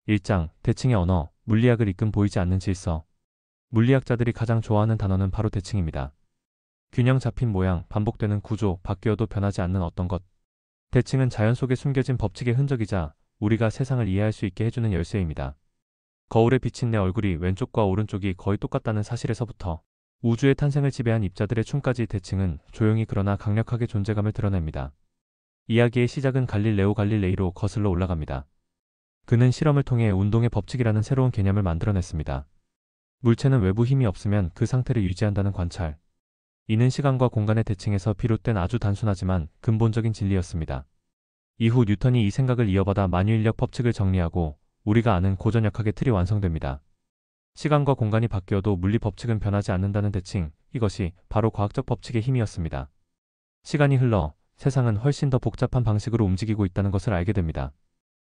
1장 대칭의 언어, 물리학을 이끈 보이지 않는 질서. 물리학자들이 가장 좋아하는 단어는 바로 대칭입니다. 균형 잡힌 모양, 반복되는 구조, 바뀌어도 변하지 않는 어떤 것. 대칭은 자연 속에 숨겨진 법칙의 흔적이자 우리가 세상을 이해할 수 있게 해주는 열쇠입니다. 거울에 비친 내 얼굴이 왼쪽과 오른쪽이 거의 똑같다는 사실에서부터 우주의 탄생을 지배한 입자들의 춤까지 대칭은 조용히 그러나 강력하게 존재감을 드러냅니다. 이야기의 시작은 갈릴레오 갈릴레이로 거슬러 올라갑니다. 그는 실험을 통해 운동의 법칙이라는 새로운 개념을 만들어냈습니다. 물체는 외부 힘이 없으면 그 상태를 유지한다는 관찰. 이는 시간과 공간의 대칭에서 비롯된 아주 단순하지만 근본적인 진리였습니다. 이후 뉴턴이 이 생각을 이어받아 만유인력 법칙을 정리하고 우리가 아는 고전역학의 틀이 완성됩니다. 시간과 공간이 바뀌어도 물리 법칙은 변하지 않는다는 대칭, 이것이 바로 과학적 법칙의 힘이었습니다. 시간이 흘러 세상은 훨씬 더 복잡한 방식으로 움직이고 있다는 것을 알게 됩니다.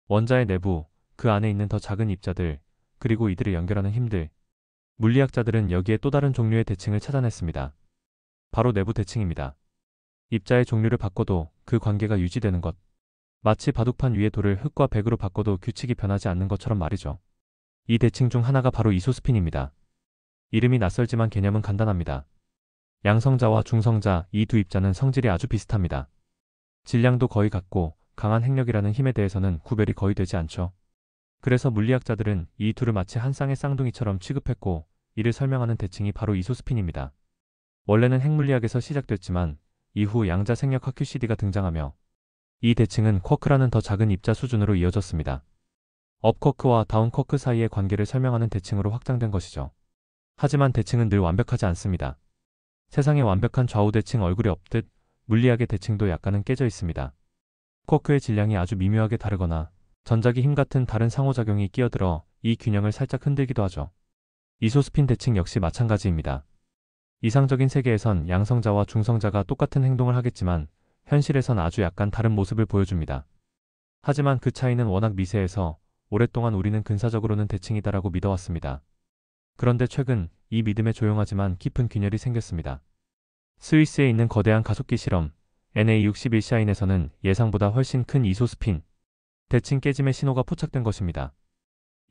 원자의 내부, 그 안에 있는 더 작은 입자들, 그리고 이들을 연결하는 힘들. 물리학자들은 여기에 또 다른 종류의 대칭을 찾아냈습니다. 바로 내부 대칭입니다. 입자의 종류를 바꿔도 그 관계가 유지되는 것. 마치 바둑판 위의 돌을 흙과 백으로 바꿔도 규칙이 변하지 않는 것처럼 말이죠. 이 대칭 중 하나가 바로 이소스핀입니다. 이름이 낯설지만 개념은 간단합니다. 양성자와 중성자, 이 두 입자는 성질이 아주 비슷합니다. 질량도 거의 같고 강한 핵력이라는 힘에 대해서는 구별이 거의 되지 않죠. 그래서 물리학자들은 이 둘을 마치 한 쌍의 쌍둥이처럼 취급했고 이를 설명하는 대칭이 바로 이소스핀입니다. 원래는 핵물리학에서 시작됐지만 이후 양자 생력학 QCD가 등장하며 이 대칭은 쿼크라는 더 작은 입자 수준으로 이어졌습니다. 업쿼크와 다운쿼크 사이의 관계를 설명하는 대칭으로 확장된 것이죠. 하지만 대칭은 늘 완벽하지 않습니다. 세상에 완벽한 좌우 대칭 얼굴이 없듯 물리학의 대칭도 약간은 깨져 있습니다. 쿼크의 질량이 아주 미묘하게 다르거나 전자기 힘 같은 다른 상호작용이 끼어들어 이 균형을 살짝 흔들기도 하죠. 이소스핀 대칭 역시 마찬가지입니다. 이상적인 세계에선 양성자와 중성자가 똑같은 행동을 하겠지만 현실에선 아주 약간 다른 모습을 보여줍니다. 하지만 그 차이는 워낙 미세해서 오랫동안 우리는 근사적으로는 대칭이다라고 믿어왔습니다. 그런데 최근 이 믿음에 조용하지만 깊은 균열이 생겼습니다. 스위스에 있는 거대한 가속기 실험 NA61 샤인에서는 예상보다 훨씬 큰 이소스핀 대칭 깨짐의 신호가 포착된 것입니다.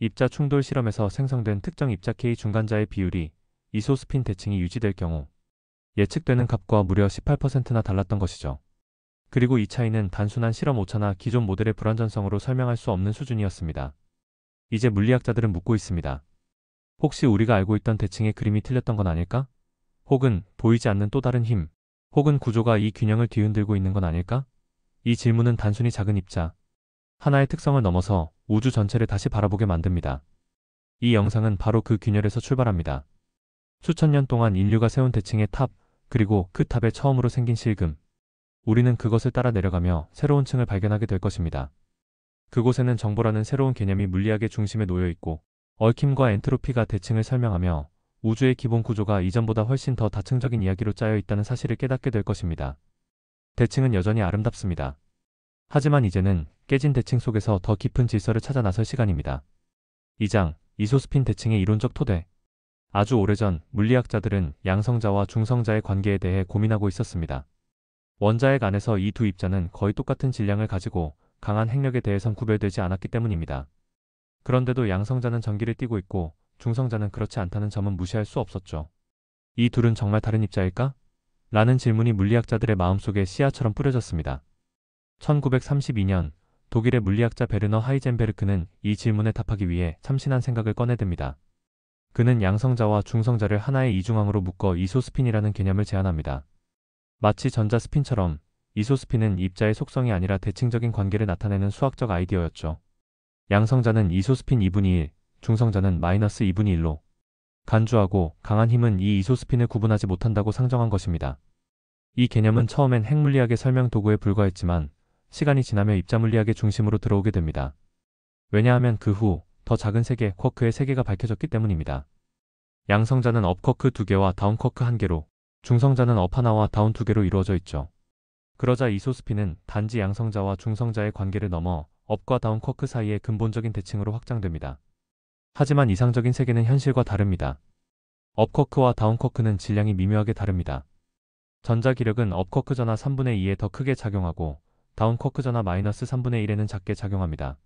입자 충돌 실험에서 생성된 특정 입자 K 중간자의 비율이 이소스핀 대칭이 유지될 경우 예측되는 값과 무려 18%나 달랐던 것이죠. 그리고 이 차이는 단순한 실험 오차나 기존 모델의 불완전성으로 설명할 수 없는 수준이었습니다. 이제 물리학자들은 묻고 있습니다. 혹시 우리가 알고 있던 대칭의 그림이 틀렸던 건 아닐까? 혹은 보이지 않는 또 다른 힘, 혹은 구조가 이 균형을 뒤흔들고 있는 건 아닐까? 이 질문은 단순히 작은 입자 하나의 특성을 넘어서 우주 전체를 다시 바라보게 만듭니다. 이 영상은 바로 그 균열에서 출발합니다. 수천 년 동안 인류가 세운 대칭의 탑, 그리고 그 탑에 처음으로 생긴 실금. 우리는 그것을 따라 내려가며 새로운 층을 발견하게 될 것입니다. 그곳에는 정보라는 새로운 개념이 물리학의 중심에 놓여 있고 얽힘과 엔트로피가 대칭을 설명하며 우주의 기본 구조가 이전보다 훨씬 더 다층적인 이야기로 짜여 있다는 사실을 깨닫게 될 것입니다. 대칭은 여전히 아름답습니다. 하지만 이제는 깨진 대칭 속에서 더 깊은 질서를 찾아 나설 시간입니다. 2장 이소스핀 대칭의 이론적 토대. 아주 오래전 물리학자들은 양성자와 중성자의 관계에 대해 고민하고 있었습니다. 원자핵 안에서 이 두 입자는 거의 똑같은 질량을 가지고 강한 핵력에 대해선 구별되지 않았기 때문입니다. 그런데도 양성자는 전기를 띠고 있고 중성자는 그렇지 않다는 점은 무시할 수 없었죠. 이 둘은 정말 다른 입자일까? 라는 질문이 물리학자들의 마음속에 씨앗처럼 뿌려졌습니다. 1932년 독일의 물리학자 베르너 하이젠베르크는 이 질문에 답하기 위해 참신한 생각을 꺼내듭니다. 그는 양성자와 중성자를 하나의 이중항으로 묶어 이소스핀이라는 개념을 제안합니다. 마치 전자스핀처럼 이소스핀은 입자의 속성이 아니라 대칭적인 관계를 나타내는 수학적 아이디어였죠. 양성자는 이소스핀 2분의 1, 중성자는 마이너스 2분의 1로 간주하고 강한 힘은 이 이소스핀을 구분하지 못한다고 상정한 것입니다. 이 개념은 처음엔 핵물리학의 설명 도구에 불과했지만 시간이 지나며 입자물리학의 중심으로 들어오게 됩니다. 왜냐하면 그 후 더 작은 세계, 쿼크의 세계가 밝혀졌기 때문입니다. 양성자는 업 쿼크 2개와 다운 쿼크 1개로 중성자는 업 하나와 다운 2개로 이루어져 있죠. 그러자 이소스핀은 단지 양성자와 중성자의 관계를 넘어 업과 다운 쿼크 사이의 근본적인 대칭으로 확장됩니다. 하지만 이상적인 세계는 현실과 다릅니다. 업 쿼크와 다운 쿼크는 질량이 미묘하게 다릅니다. 전자 기력은 업 쿼크 전하 3분의 2에 더 크게 작용하고 다운 쿼크 전하 마이너스 3분의 1에는 작게 작용합니다.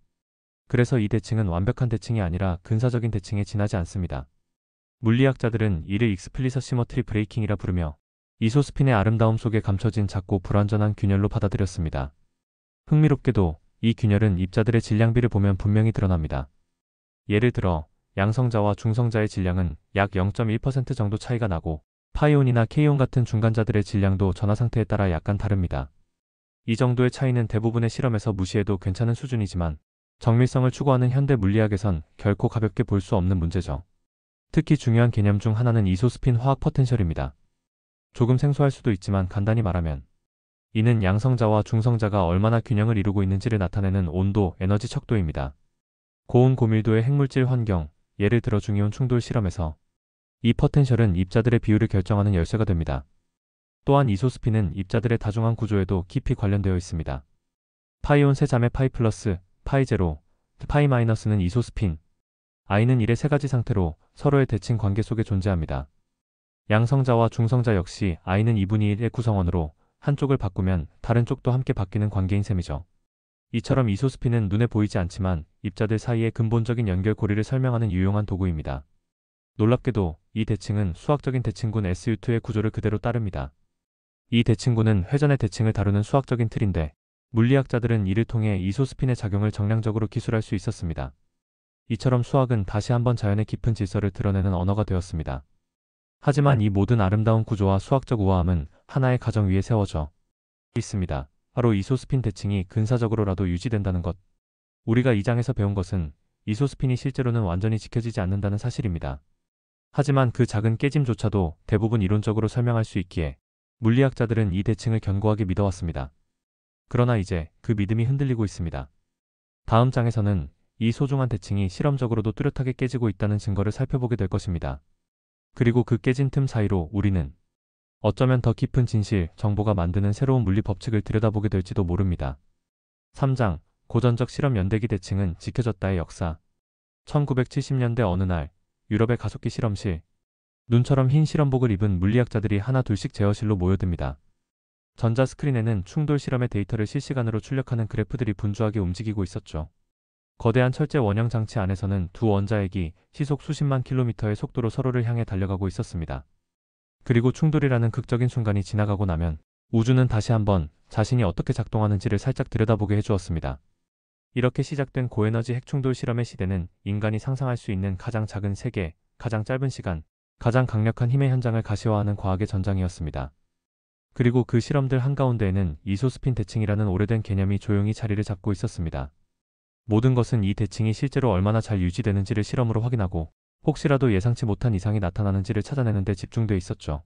그래서 이 대칭은 완벽한 대칭이 아니라 근사적인 대칭에 지나지 않습니다. 물리학자들은 이를 익스플리서 시머트리 브레이킹이라 부르며 이소스핀의 아름다움 속에 감춰진 작고 불완전한 균열로 받아들였습니다. 흥미롭게도 이 균열은 입자들의 질량비를 보면 분명히 드러납니다. 예를 들어 양성자와 중성자의 질량은 약 0.1% 정도 차이가 나고 파이온이나 K온 같은 중간자들의 질량도 전하 상태에 따라 약간 다릅니다. 이 정도의 차이는 대부분의 실험에서 무시해도 괜찮은 수준이지만 정밀성을 추구하는 현대 물리학에선 결코 가볍게 볼 수 없는 문제죠. 특히 중요한 개념 중 하나는 이소스핀 화학 포텐셜입니다. 조금 생소할 수도 있지만 간단히 말하면 이는 양성자와 중성자가 얼마나 균형을 이루고 있는지를 나타내는 온도, 에너지 척도입니다. 고온 고밀도의 핵물질 환경, 예를 들어 중이온 충돌 실험에서 이 포텐셜은 입자들의 비율을 결정하는 열쇠가 됩니다. 또한 이소스핀은 입자들의 다중한 구조에도 깊이 관련되어 있습니다. 파이온 세 자매 파이 플러스, 파이 제로, 파이 마이너스는 이소스핀, I는 1의 세 가지 상태로 서로의 대칭 관계 속에 존재합니다. 양성자와 중성자 역시 I는 2분의 1의 구성원으로 한쪽을 바꾸면 다른 쪽도 함께 바뀌는 관계인 셈이죠. 이처럼 이소스핀은 눈에 보이지 않지만 입자들 사이의 근본적인 연결고리를 설명하는 유용한 도구입니다. 놀랍게도 이 대칭은 수학적인 대칭군 SU2의 구조를 그대로 따릅니다. 이 대칭군은 회전의 대칭을 다루는 수학적인 틀인데 물리학자들은 이를 통해 이소스핀의 작용을 정량적으로 기술할 수 있었습니다. 이처럼 수학은 다시 한번 자연의 깊은 질서를 드러내는 언어가 되었습니다. 하지만 이 모든 아름다운 구조와 수학적 우아함은 하나의 가정 위에 세워져 있습니다. 바로 이소스핀 대칭이 근사적으로라도 유지된다는 것. 우리가 이 장에서 배운 것은 이소스핀이 실제로는 완전히 지켜지지 않는다는 사실입니다. 하지만 그 작은 깨짐조차도 대부분 이론적으로 설명할 수 있기에 물리학자들은 이 대칭을 견고하게 믿어왔습니다. 그러나 이제 그 믿음이 흔들리고 있습니다. 다음 장에서는 이 소중한 대칭이 실험적으로도 뚜렷하게 깨지고 있다는 증거를 살펴보게 될 것입니다. 그리고 그 깨진 틈 사이로 우리는 어쩌면 더 깊은 진실, 정보가 만드는 새로운 물리 법칙을 들여다보게 될지도 모릅니다. 3장 고전적 실험 연대기 대칭은 지켜졌다의 역사. 1970년대 어느 날 유럽의 가속기 실험실. 눈처럼 흰 실험복을 입은 물리학자들이 하나 둘씩 제어실로 모여듭니다. 전자 스크린에는 충돌 실험의 데이터를 실시간으로 출력하는 그래프들이 분주하게 움직이고 있었죠. 거대한 철제 원형 장치 안에서는 두 원자핵이 시속 수십만 킬로미터의 속도로 서로를 향해 달려가고 있었습니다. 그리고 충돌이라는 극적인 순간이 지나가고 나면 우주는 다시 한번 자신이 어떻게 작동하는지를 살짝 들여다보게 해주었습니다. 이렇게 시작된 고에너지 핵충돌 실험의 시대는 인간이 상상할 수 있는 가장 작은 세계, 가장 짧은 시간, 가장 강력한 힘의 현장을 가시화하는 과학의 전장이었습니다. 그리고 그 실험들 한가운데에는 이소스핀 대칭이라는 오래된 개념이 조용히 자리를 잡고 있었습니다. 모든 것은 이 대칭이 실제로 얼마나 잘 유지되는지를 실험으로 확인하고 혹시라도 예상치 못한 이상이 나타나는지를 찾아내는 데 집중돼 있었죠.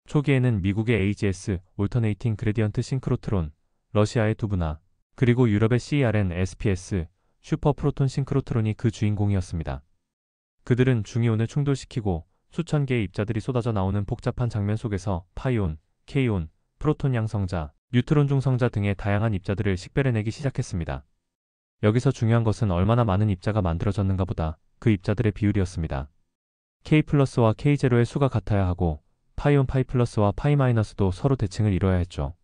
초기에는 미국의 AGS, Alternating Gradient Synchrotron, 러시아의 두브나, 그리고 유럽의 CERN, SPS, 슈퍼 프로톤 싱크로트론이 그 주인공이었습니다. 그들은 중이온을 충돌시키고 수천 개의 입자들이 쏟아져 나오는 복잡한 장면 속에서 파이온, K온, 프로톤 양성자, 뉴트론 중성자 등의 다양한 입자들을 식별해내기 시작했습니다. 여기서 중요한 것은 얼마나 많은 입자가 만들어졌는가 보다 그 입자들의 비율이었습니다. K+와 K0의 수가 같아야 하고 파이온 파이+와 파이-도 서로 대칭을 이뤄야 했죠.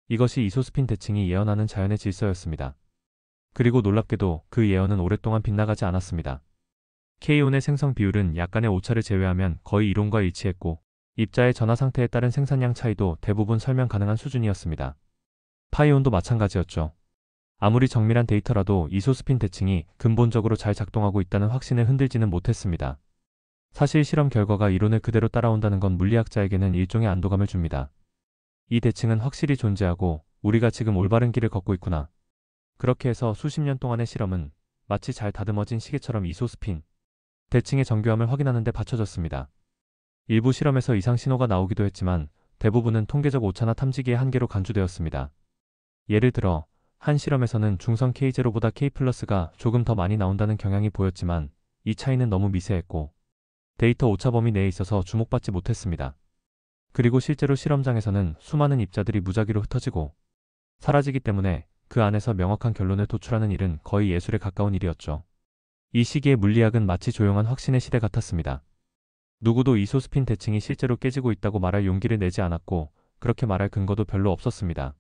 이것이 이소스핀 대칭이 예언하는 자연의 질서였습니다. 그리고 놀랍게도 그 예언은 오랫동안 빗나가지 않았습니다. K온의 생성 비율은 약간의 오차를 제외하면 거의 이론과 일치했고 입자의 전하 상태에 따른 생산량 차이도 대부분 설명 가능한 수준이었습니다. 파이온도 마찬가지였죠. 아무리 정밀한 데이터라도 이소스핀 대칭이 근본적으로 잘 작동하고 있다는 확신을 흔들지는 못했습니다. 사실 실험 결과가 이론을 그대로 따라온다는 건 물리학자에게는 일종의 안도감을 줍니다. 이 대칭은 확실히 존재하고 우리가 지금 올바른 길을 걷고 있구나. 그렇게 해서 수십 년 동안의 실험은 마치 잘 다듬어진 시계처럼 이소스핀 대칭의 정교함을 확인하는 데 바쳐졌습니다. 일부 실험에서 이상 신호가 나오기도 했지만 대부분은 통계적 오차나 탐지기의 한계로 간주되었습니다. 예를 들어 한 실험에서는 중성 K0보다 K+가 조금 더 많이 나온다는 경향이 보였지만 이 차이는 너무 미세했고 데이터 오차 범위 내에 있어서 주목받지 못했습니다. 그리고 실제로 실험장에서는 수많은 입자들이 무작위로 흩어지고 사라지기 때문에 그 안에서 명확한 결론을 도출하는 일은 거의 예술에 가까운 일이었죠. 이 시기의 물리학은 마치 조용한 확신의 시대 같았습니다. 누구도 이소스핀 대칭이 실제로 깨지고 있다고 말할 용기를 내지 않았고 그렇게 말할 근거도 별로 없었습니다.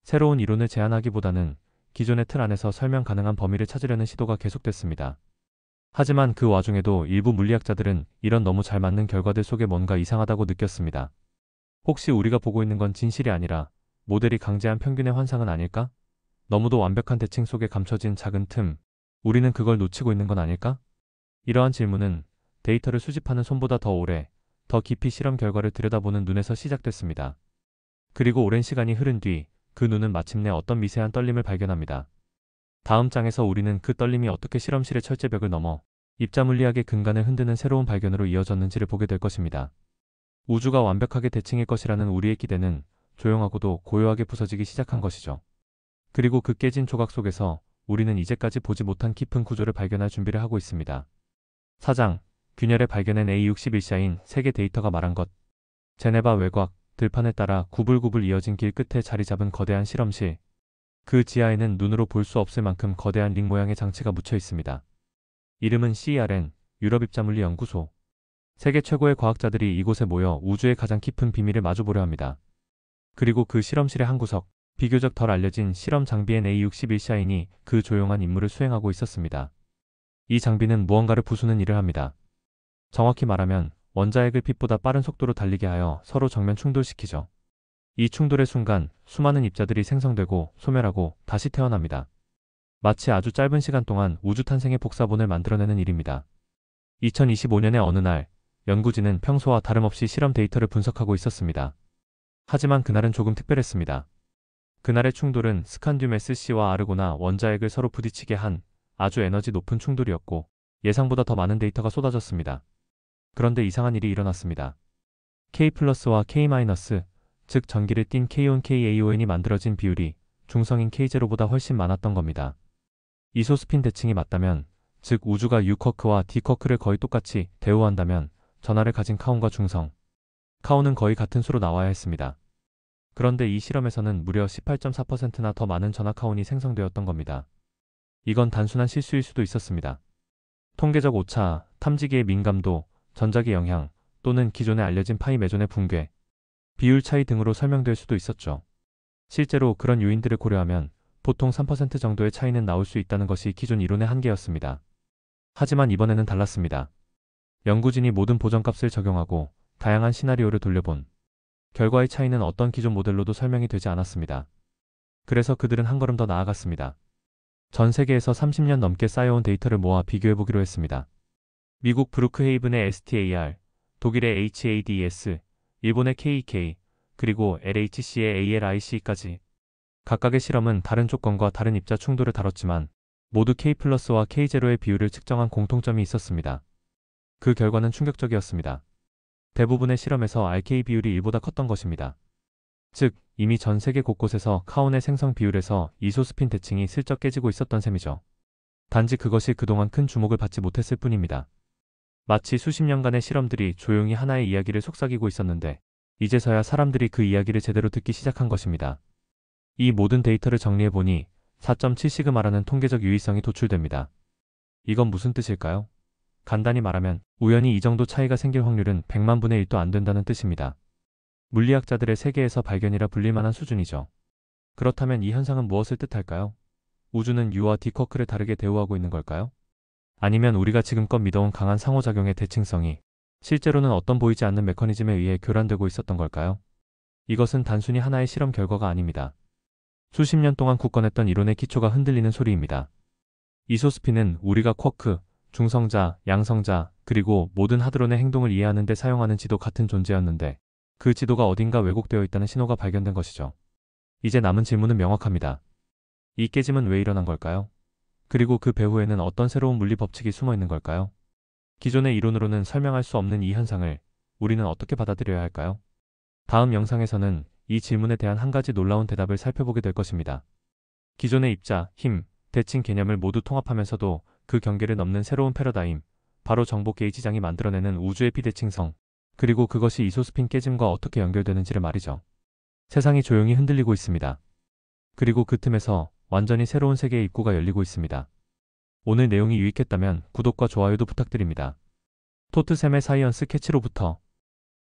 새로운 이론을 제안하기보다는 기존의 틀 안에서 설명 가능한 범위를 찾으려는 시도가 계속됐습니다. 하지만 그 와중에도 일부 물리학자들은 이런 너무 잘 맞는 결과들 속에 뭔가 이상하다고 느꼈습니다. 혹시 우리가 보고 있는 건 진실이 아니라 모델이 강제한 평균의 환상은 아닐까? 너무도 완벽한 대칭 속에 감춰진 작은 틈, 우리는 그걸 놓치고 있는 건 아닐까? 이러한 질문은 데이터를 수집하는 손보다 더 오래, 더 깊이 실험 결과를 들여다보는 눈에서 시작됐습니다. 그리고 오랜 시간이 흐른 뒤 그 눈은 마침내 어떤 미세한 떨림을 발견합니다. 다음 장에서 우리는 그 떨림이 어떻게 실험실의 철제벽을 넘어 입자물리학의 근간을 흔드는 새로운 발견으로 이어졌는지를 보게 될 것입니다. 우주가 완벽하게 대칭일 것이라는 우리의 기대는 조용하고도 고요하게 부서지기 시작한 것이죠. 그리고 그 깨진 조각 속에서 우리는 이제까지 보지 못한 깊은 구조를 발견할 준비를 하고 있습니다. 4장, 균열의 발견엔 A61샤인 세계 데이터가 말한 것. 제네바 외곽, 들판에 따라 구불구불 이어진 길 끝에 자리 잡은 거대한 실험실. 그 지하에는 눈으로 볼 수 없을 만큼 거대한 링 모양의 장치가 묻혀 있습니다. 이름은 CERN, 유럽입자물리연구소. 세계 최고의 과학자들이 이곳에 모여 우주의 가장 깊은 비밀을 마주보려 합니다. 그리고 그 실험실의 한 구석, 비교적 덜 알려진 실험 장비엔 A61샤인이 그 조용한 임무를 수행하고 있었습니다. 이 장비는 무언가를 부수는 일을 합니다. 정확히 말하면 원자핵을 빛보다 빠른 속도로 달리게 하여 서로 정면 충돌시키죠. 이 충돌의 순간 수많은 입자들이 생성되고 소멸하고 다시 태어납니다. 마치 아주 짧은 시간 동안 우주 탄생의 복사본을 만들어내는 일입니다. 2025년의 어느 날, 연구진은 평소와 다름없이 실험 데이터를 분석하고 있었습니다. 하지만 그날은 조금 특별했습니다. 그날의 충돌은 스칸듐 SC와 아르고나 원자핵을 서로 부딪히게 한 아주 에너지 높은 충돌이었고 예상보다 더 많은 데이터가 쏟아졌습니다. 그런데 이상한 일이 일어났습니다. K+와 K-, 즉 전기를 띤 K-on KAON이 만들어진 비율이 중성인 K0보다 훨씬 많았던 겁니다. 이소스핀 대칭이 맞다면, 즉 우주가 U 쿼크와 D 쿼크를 거의 똑같이 대우한다면 전하를 가진 카온과 중성, 카온은 거의 같은 수로 나와야 했습니다. 그런데 이 실험에서는 무려 18.4%나 더 많은 전하 카온이 생성되었던 겁니다. 이건 단순한 실수일 수도 있었습니다. 통계적 오차, 탐지기의 민감도, 전자기 영향, 또는 기존에 알려진 파이 메존의 붕괴, 비율 차이 등으로 설명될 수도 있었죠. 실제로 그런 요인들을 고려하면 보통 3% 정도의 차이는 나올 수 있다는 것이 기존 이론의 한계였습니다. 하지만 이번에는 달랐습니다. 연구진이 모든 보정값을 적용하고 다양한 시나리오를 돌려본 결과의 차이는 어떤 기존 모델로도 설명이 되지 않았습니다. 그래서 그들은 한 걸음 더 나아갔습니다. 전 세계에서 30년 넘게 쌓여온 데이터를 모아 비교해보기로 했습니다. 미국 브루크헤이븐의 STAR, 독일의 HADS, 일본의 KEK, 그리고 LHC의 ALIC까지. 각각의 실험은 다른 조건과 다른 입자 충돌을 다뤘지만 모두 K+와 K0의 비율을 측정한 공통점이 있었습니다. 그 결과는 충격적이었습니다. 대부분의 실험에서 RK 비율이 1보다 컸던 것입니다. 즉, 이미 전 세계 곳곳에서 카온의 생성 비율에서 이소스핀 대칭이 슬쩍 깨지고 있었던 셈이죠. 단지 그것이 그동안 큰 주목을 받지 못했을 뿐입니다. 마치 수십 년간의 실험들이 조용히 하나의 이야기를 속삭이고 있었는데 이제서야 사람들이 그 이야기를 제대로 듣기 시작한 것입니다. 이 모든 데이터를 정리해보니 4.7시그마라는 통계적 유의성이 도출됩니다. 이건 무슨 뜻일까요? 간단히 말하면 우연히 이 정도 차이가 생길 확률은 100만 분의 1도 안 된다는 뜻입니다. 물리학자들의 세계에서 발견이라 불릴 만한 수준이죠. 그렇다면 이 현상은 무엇을 뜻할까요? 우주는 U와 D 쿼크를 다르게 대우하고 있는 걸까요? 아니면 우리가 지금껏 믿어온 강한 상호작용의 대칭성이 실제로는 어떤 보이지 않는 메커니즘에 의해 교란되고 있었던 걸까요? 이것은 단순히 하나의 실험 결과가 아닙니다. 수십 년 동안 굳건했던 이론의 기초가 흔들리는 소리입니다. 이소스핀은 우리가 쿼크, 중성자, 양성자, 그리고 모든 하드론의 행동을 이해하는 데 사용하는 지도 같은 존재였는데 그 지도가 어딘가 왜곡되어 있다는 신호가 발견된 것이죠. 이제 남은 질문은 명확합니다. 이 깨짐은 왜 일어난 걸까요? 그리고 그 배후에는 어떤 새로운 물리 법칙이 숨어 있는 걸까요? 기존의 이론으로는 설명할 수 없는 이 현상을 우리는 어떻게 받아들여야 할까요? 다음 영상에서는 이 질문에 대한 한 가지 놀라운 대답을 살펴보게 될 것입니다. 기존의 입자, 힘, 대칭 개념을 모두 통합하면서도 그 경계를 넘는 새로운 패러다임, 바로 정보 게이지장이 만들어내는 우주의 비대칭성, 그리고 그것이 이소스핀 깨짐과 어떻게 연결되는지를 말이죠. 세상이 조용히 흔들리고 있습니다. 그리고 그 틈에서 완전히 새로운 세계의 입구가 열리고 있습니다. 오늘 내용이 유익했다면 구독과 좋아요도 부탁드립니다. 토트샘의 사이언스 캐치로부터